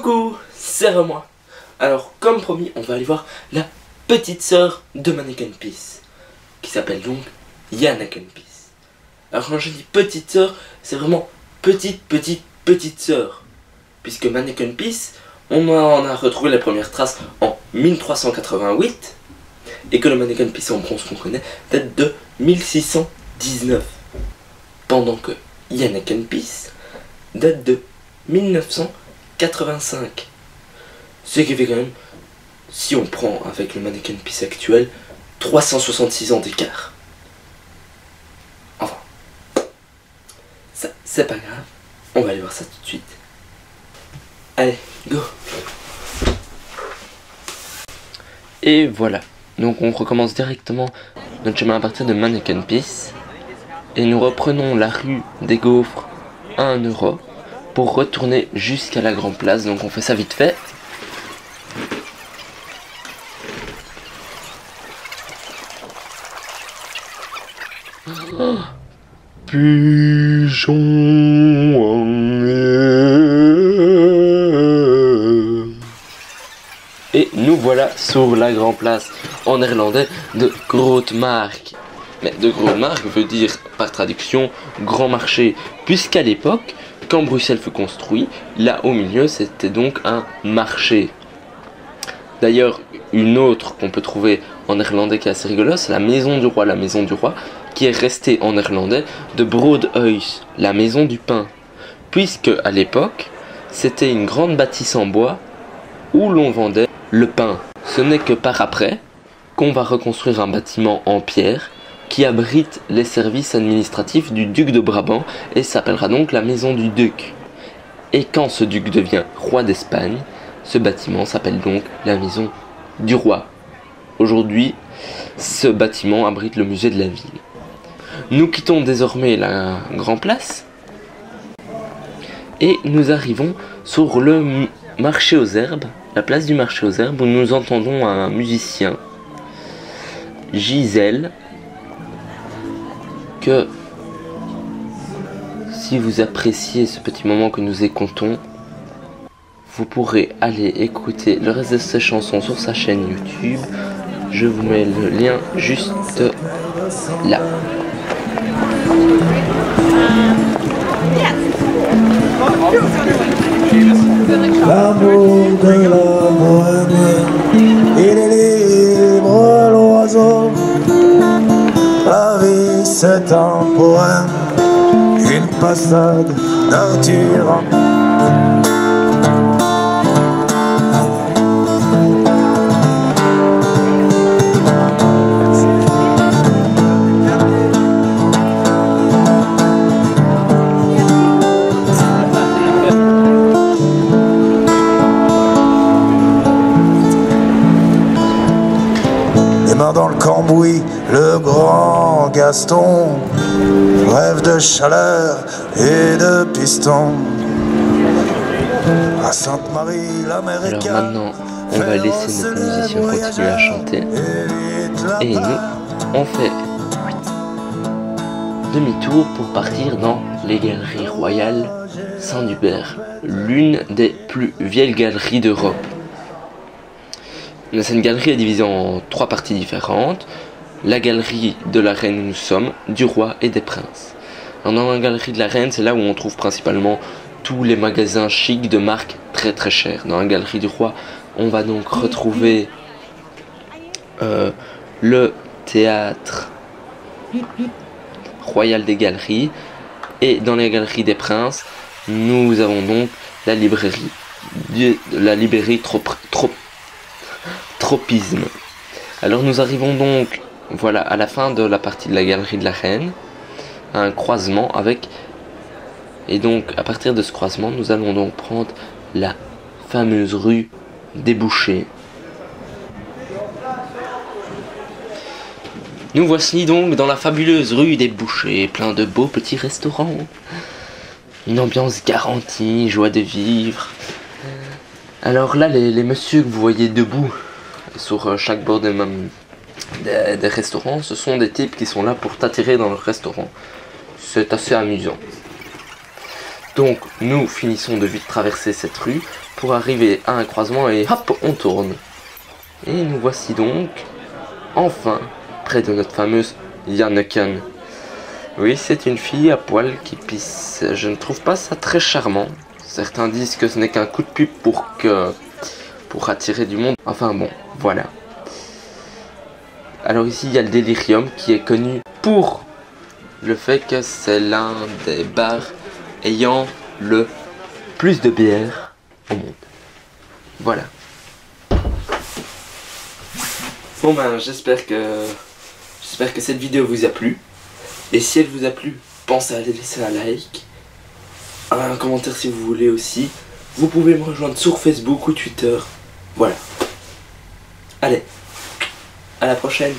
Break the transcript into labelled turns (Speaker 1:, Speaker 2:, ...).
Speaker 1: Coucou, c'est moi. Alors, comme promis, on va aller voir la petite sœur de Mannequin Peace, qui s'appelle donc Yannecken Peace. Alors, quand je dis petite sœur, c'est vraiment petite sœur, puisque Mannequin Peace, on en a retrouvé les premières traces en 1388, et que le Mannequin Peace en bronze qu'on connaît date de 1619, pendant que Yannecken Peace date de 1985. Ce qui fait quand même, si on prend avec le Mannequin Peace actuel, 366 ans d'écart. Enfin, ça c'est pas grave, on va aller voir ça tout de suite. Allez, go. Et voilà, donc on recommence directement notre chemin à partir de Mannequin Peace. Et nous reprenons la rue des Gaufres à 1 euro pour retourner jusqu'à la Grand Place. Donc on fait ça vite fait. Pigeon en air. Et nous voilà sur la Grand Place, en néerlandais de Grote Markt. Mais de Grote Markt veut dire par traduction grand marché, puisqu'à l'époque, quand Bruxelles fut construit, là au milieu c'était donc un marché. D'ailleurs, une autre qu'on peut trouver en néerlandais qui est assez rigolo, c'est la maison du roi. La maison du roi qui est restée en néerlandais de Broodhuis, la maison du pain. Puisque à l'époque, c'était une grande bâtisse en bois où l'on vendait le pain. Ce n'est que par après qu'on va reconstruire un bâtiment en pierre qui abrite les services administratifs du duc de Brabant et s'appellera donc la maison du duc. Et quand ce duc devient roi d'Espagne, ce bâtiment s'appelle donc la maison du roi. Aujourd'hui, ce bâtiment abrite le musée de la ville. Nous quittons désormais la Grand Place et nous arrivons sur le marché aux herbes, la place du marché aux herbes, où nous entendons un musicien, Gisèle, que si vous appréciez ce petit moment que nous écoutons, vous pourrez aller écouter le reste de ses chansons sur sa chaîne YouTube. Je vous mets le lien juste là.
Speaker 2: L'amour de la bohème, il est libre l'oiseau. La vie c'est un poème, une passade d'un tyran. Dans le cambouis, le grand Gaston rêve de chaleur et de piston. À Sainte-Marie, l'Américaine.
Speaker 1: Alors maintenant, on va laisser notre musicien continuer à chanter. Et nous, on fait demi-tour pour partir dans les Galeries Royales Saint-Hubert, l'une des plus vieilles galeries d'Europe. Cette galerie est divisée en 3 parties différentes. La galerie de la reine où nous sommes, du roi et des princes. Alors dans la galerie de la reine, c'est là où on trouve principalement tous les magasins chics de marques très très chères. Dans la galerie du roi, on va donc retrouver le théâtre royal des galeries. Et dans les galeries des princes, nous avons donc la librairie Tropisme. Alors nous arrivons donc voilà à la fin de la partie de la galerie de la reine, à un croisement avec, et donc à partir de ce croisement nous allons donc prendre la fameuse rue des Bouchers. Nous voici donc dans la fabuleuse rue des Bouchers, plein de beaux petits restaurants, une ambiance garantie, joie de vivre. Alors là les messieurs que vous voyez debout sur chaque bord des restaurants, ce sont des types qui sont là pour t'attirer dans leur restaurant. C'est assez amusant. Donc nous finissons de vite traverser cette rue pour arriver à un croisement et hop, on tourne. Et nous voici donc, enfin, près de notre fameuse Yanneken. Oui, c'est une fille à poil qui pisse. Je ne trouve pas ça très charmant. Certains disent que ce n'est qu'un coup de pub pour attirer du monde. Enfin bon, voilà. Alors ici, il y a le Delirium qui est connu pour le fait que c'est l'un des bars ayant le plus de bière au monde. Voilà. Bon ben, j'espère que cette vidéo vous a plu. Et si elle vous a plu, pensez à laisser un like, un commentaire si vous voulez aussi. Vous pouvez me rejoindre sur Facebook ou Twitter. Voilà. Allez, à la prochaine.